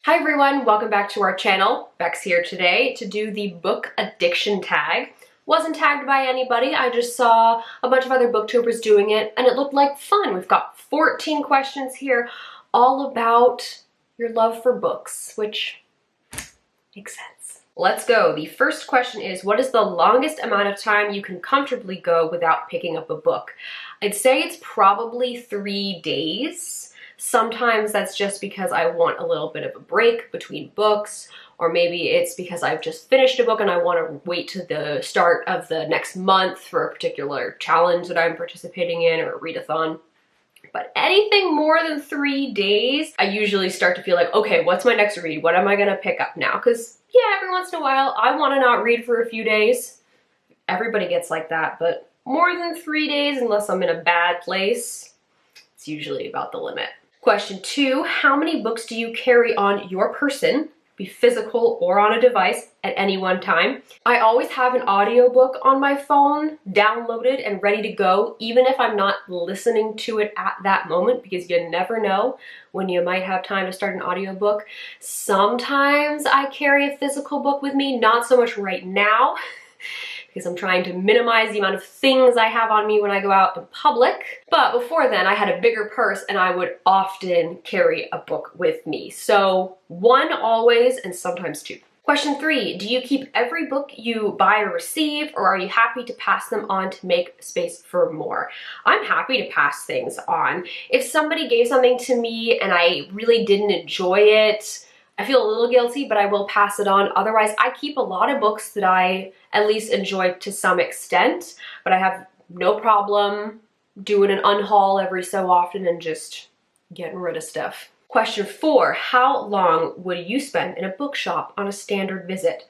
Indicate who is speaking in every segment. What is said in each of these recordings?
Speaker 1: Hi everyone, welcome back to our channel. Bex here today to do the book addiction tag. Wasn't tagged by anybody, I just saw a bunch of other booktubers doing it and it looked like fun. We've got 14 questions here all about your love for books, which makes sense. Let's go. The first question is, what is the longest amount of time you can comfortably go without picking up a book? I'd say it's probably 3 days. Sometimes that's just because I want a little bit of a break between books, or maybe it's because I've just finished a book and I want to wait to the start of the next month for a particular challenge that I'm participating in or a readathon. But anything more than 3 days, I usually start to feel like, okay, what's my next read? What am I gonna pick up now? Because yeah, every once in a while, I wanna not read for a few days. Everybody gets like that, but more than 3 days, unless I'm in a bad place, it's usually about the limit. Question 2, how many books do you carry on your person, be physical or on a device, at any one time? I always have an audiobook on my phone downloaded and ready to go, even if I'm not listening to it at that moment, because you never know when you might have time to start an audiobook. Sometimes I carry a physical book with me, not so much right now, because I'm trying to minimize the amount of things I have on me when I go out in public. But before then, I had a bigger purse and I would often carry a book with me. So 1 always, and sometimes 2. Question 3, do you keep every book you buy or receive, or are you happy to pass them on to make space for more? I'm happy to pass things on. If somebody gave something to me and I really didn't enjoy it, I feel a little guilty, but I will pass it on. Otherwise, I keep a lot of books that I at least enjoy to some extent, but I have no problem doing an unhaul every so often and just getting rid of stuff. Question 4, how long would you spend in a bookshop on a standard visit?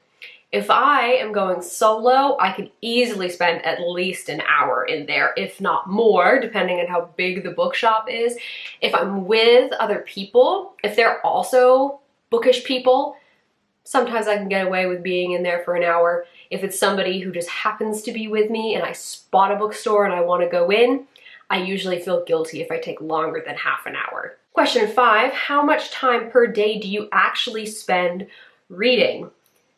Speaker 1: If I am going solo, I could easily spend at least an hour in there, if not more, depending on how big the bookshop is. If I'm with other people, if they're also bookish people, sometimes I can get away with being in there for an hour. If it's somebody who just happens to be with me and I spot a bookstore and I want to go in, I usually feel guilty if I take longer than half an hour. Question 5, how much time per day do you actually spend reading?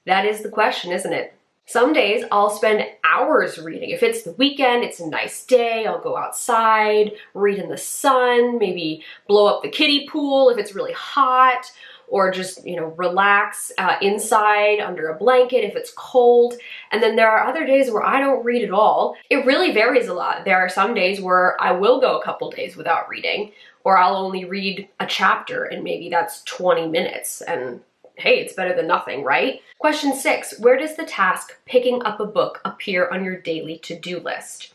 Speaker 1: That is the question, isn't it? Some days I'll spend hours reading. If it's the weekend, it's a nice day, I'll go outside, read in the sun, maybe blow up the kiddie pool if it's really hot, or just, relax inside under a blanket if it's cold. And then there are other days where I don't read at all. It really varies a lot. There are some days where I will go a couple days without reading, or I'll only read a chapter and maybe that's 20 minutes. And hey, it's better than nothing, right? Question 6, where does the task picking up a book appear on your daily to-do list?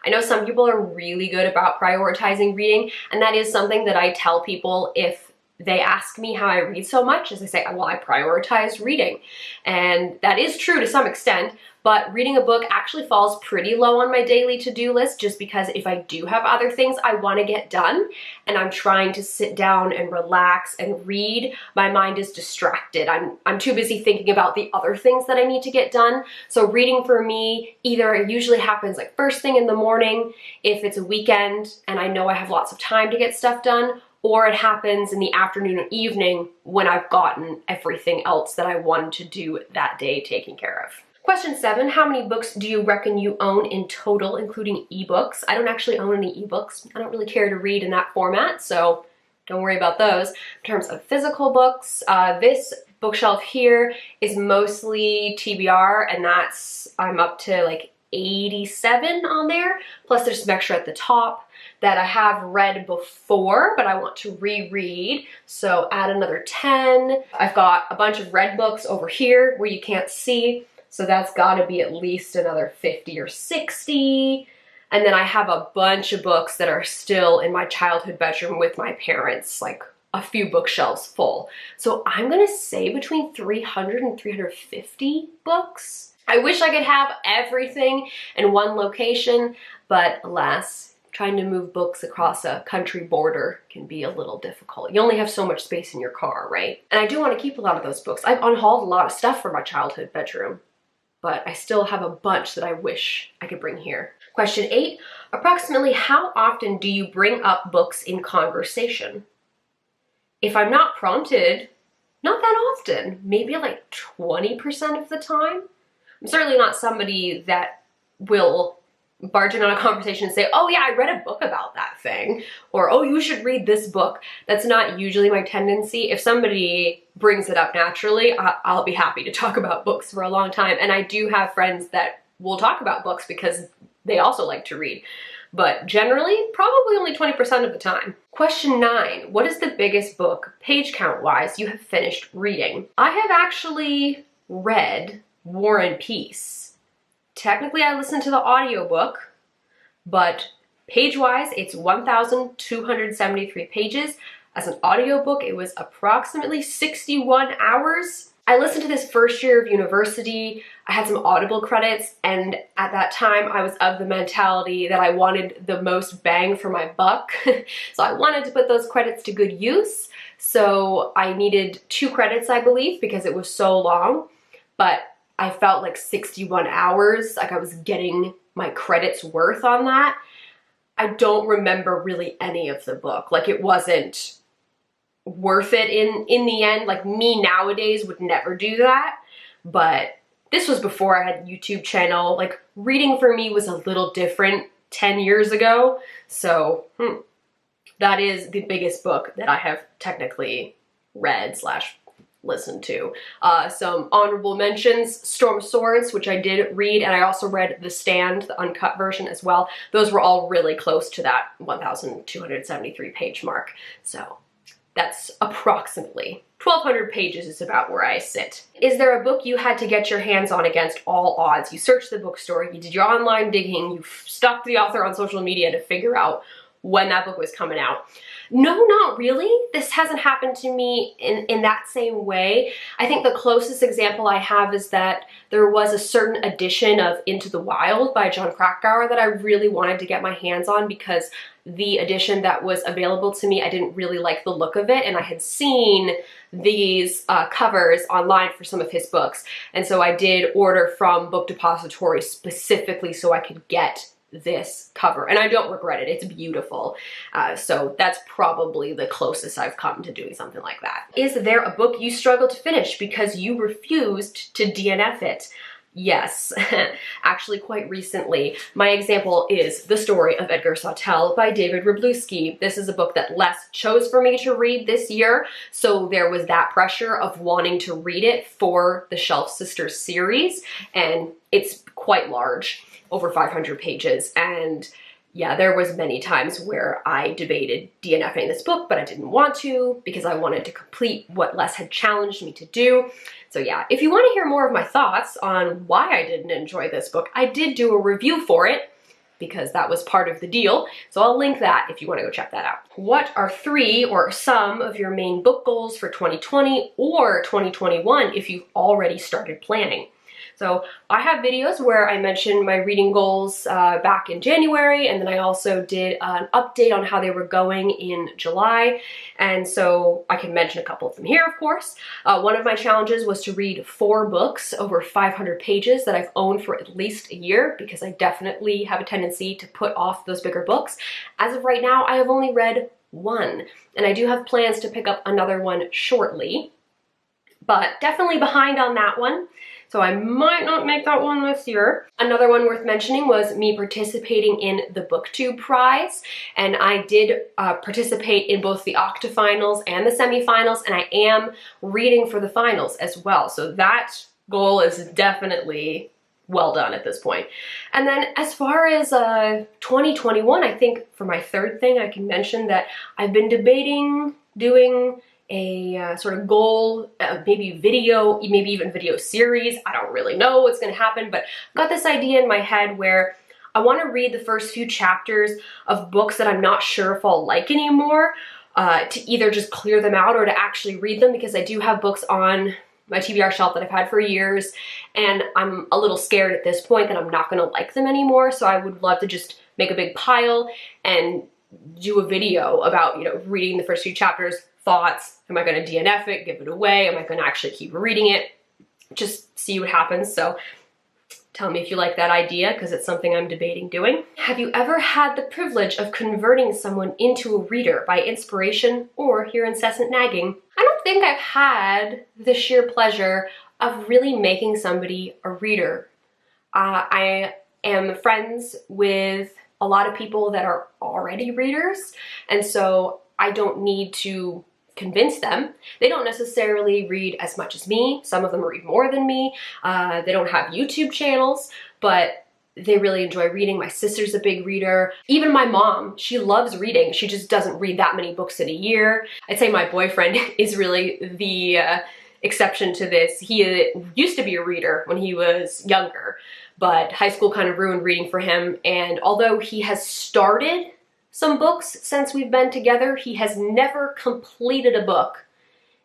Speaker 1: I know some people are really good about prioritizing reading, and that is something that I tell people if they ask me how I read so much, as I say, well, I prioritize reading. And that is true to some extent, but reading a book actually falls pretty low on my daily to-do list, just because if I do have other things I want to get done and I'm trying to sit down and relax and read, my mind is distracted. I'm too busy thinking about the other things that I need to get done. So reading for me either usually happens like first thing in the morning if it's a weekend and I know I have lots of time to get stuff done, or it happens in the afternoon and evening when I've gotten everything else that I wanted to do that day taken care of. Question 7, how many books do you reckon you own in total, including ebooks? I don't actually own any ebooks. I don't really care to read in that format, so don't worry about those. In terms of physical books, this bookshelf here is mostly TBR, and I'm up to like 87 on there, plus there's some extra at the top that I have read before, but I want to reread, so add another 10. I've got a bunch of read books over here where you can't see, so that's gotta be at least another 50 or 60. And then I have a bunch of books that are still in my childhood bedroom with my parents, like a few bookshelves full. So I'm gonna say between 300 and 350 books. I wish I could have everything in one location, but alas, trying to move books across a country border can be a little difficult. You only have so much space in your car, right? And I do want to keep a lot of those books. I've unhauled a lot of stuff from my childhood bedroom, but I still have a bunch that I wish I could bring here. Question 8, approximately how often do you bring up books in conversation? If I'm not prompted, Not that often, maybe like 20% of the time. I'm certainly not somebody that will barge in on a conversation and say, oh yeah, I read a book about that thing, or oh, you should read this book. That's not usually my tendency. If somebody brings it up naturally, I'll be happy to talk about books for a long time. And I do have friends that will talk about books because they also like to read. But generally, probably only 20% of the time. Question 9, what is the biggest book, page count wise, you have finished reading? I have actually read War and Peace. Technically, I listened to the audiobook, but page-wise, it's 1,273 pages. As an audiobook, it was approximately 61 hours. I listened to this first year of university. I had some Audible credits, and at that time, I was of the mentality that I wanted the most bang for my buck. So I wanted to put those credits to good use. So I needed 2 credits, I believe, because it was so long. But I felt like 61 hours, like I was getting my credits worth on that. I don't remember really any of the book. Like it wasn't worth it in the end. Like me nowadays would never do that. But this was before I had a YouTube channel. Like reading for me was a little different 10 years ago. So that is the biggest book that I have technically read / listened to. Some honorable mentions, Storm of Swords, which I did read, and I also read The Stand, the uncut version as well. Those were all really close to that 1,273 page mark. So that's approximately 1,200 pages is about where I sit. Is there a book you had to get your hands on against all odds? You searched the bookstore, you did your online digging, you stalked the author on social media to figure out when that book was coming out. No, not really. This hasn't happened to me in that same way. I think the closest example I have is that there was a certain edition of Into the Wild by Jon Krakauer that I really wanted to get my hands on because the edition that was available to me, I didn't really like the look of it, and I had seen these covers online for some of his books, and so I did order from Book Depository specifically so I could get this cover, and I don't regret it. It's beautiful. So that's probably the closest I've come to doing something like that. Is there a book you struggled to finish because you refused to DNF it? Yes, actually quite recently. My example is The Story of Edgar Sawtelle by David Wroblewski. This is a book that Les chose for me to read this year, so there was that pressure of wanting to read it for the Shelf Sisters series, and it's quite large, over 500 pages, and yeah, there was many times where I debated DNFing this book, but I didn't want to because I wanted to complete what Les had challenged me to do. So yeah, if you want to hear more of my thoughts on why I didn't enjoy this book, I did do a review for it because that was part of the deal. So I'll link that if you want to go check that out. What are 3 or some of your main book goals for 2020 or 2021 if you've already started planning? So I have videos where I mentioned my reading goals back in January, and then I also did an update on how they were going in July, and so I can mention a couple of them here, of course. One of my challenges was to read 4 books over 500 pages that I've owned for at least a year, because I definitely have a tendency to put off those bigger books. As of right now, I have only read 1, and I do have plans to pick up another one shortly, but definitely behind on that one. So I might not make that one this year. Another one worth mentioning was me participating in the BookTube prize. And I did participate in both the octafinals and the semifinals, and I am reading for the finals as well. So that goal is definitely well done at this point. And then as far as 2021, I think for my 3rd thing, I can mention that I've been debating doing a sort of goal, maybe video, maybe even video series. I don't really know what's going to happen, but I've got this idea in my head where I want to read the first few chapters of books that I'm not sure if I'll like anymore, to either just clear them out or to actually read them, because I do have books on my TBR shelf that I've had for years, and I'm a little scared at this point that I'm not going to like them anymore. So I would love to just make a big pile and do a video about, you know, reading the first few chapters, thoughts. Am I going to DNF it, give it away? Am I going to actually keep reading it? Just see what happens. So Tell me if you like that idea, because it's something I'm debating doing. Have you ever had the privilege of converting someone into a reader by inspiration or your incessant nagging? I don't think I've had the sheer pleasure of really making somebody a reader. I am friends with a lot of people that are already readers, and so I don't need to convince them. They don't necessarily read as much as me. Some of them read more than me. They don't have YouTube channels, but they really enjoy reading. My sister's a big reader. Even my mom, she loves reading. She just doesn't read that many books in a year. I'd say my boyfriend is really the exception to this. He used to be a reader when he was younger, but high school kind of ruined reading for him. And although he has started some books since we've been together, he has never completed a book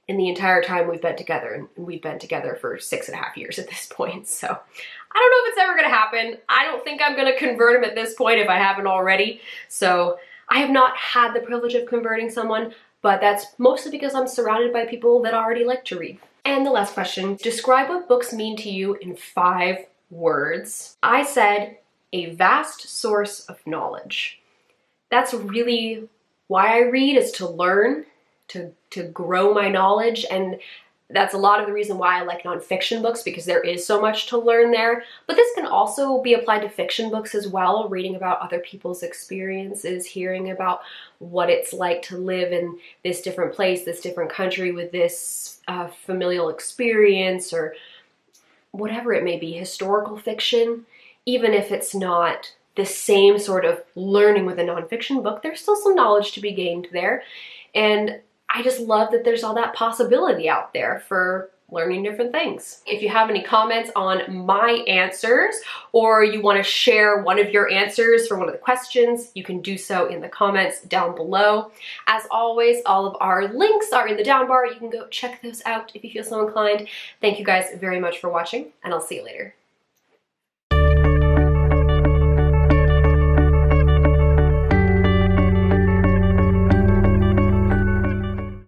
Speaker 1: in the entire time we've been together, and we've been together for 6.5 years at this point. So I don't know if it's ever gonna happen. I don't think I'm gonna convert him at this point if I haven't already. So I have not had the privilege of converting someone, but that's mostly because I'm surrounded by people that already like to read. And the last question, describe what books mean to you in 5 words. I said, a vast source of knowledge. That's really why I read, is to learn, to grow my knowledge, and that's a lot of the reason why I like nonfiction books, because there is so much to learn there. But this can also be applied to fiction books as well, reading about other people's experiences, hearing about what it's like to live in this different place, this different country with this familial experience, or whatever it may be, historical fiction. Even if it's not the same sort of learning with a nonfiction book, there's still some knowledge to be gained there. And I just love that there's all that possibility out there for learning different things. If you have any comments on my answers, or you want to share one of your answers for one of the questions, you can do so in the comments down below. As always, all of our links are in the down bar. You can go check those out if you feel so inclined. Thank you guys very much for watching, and I'll see you later.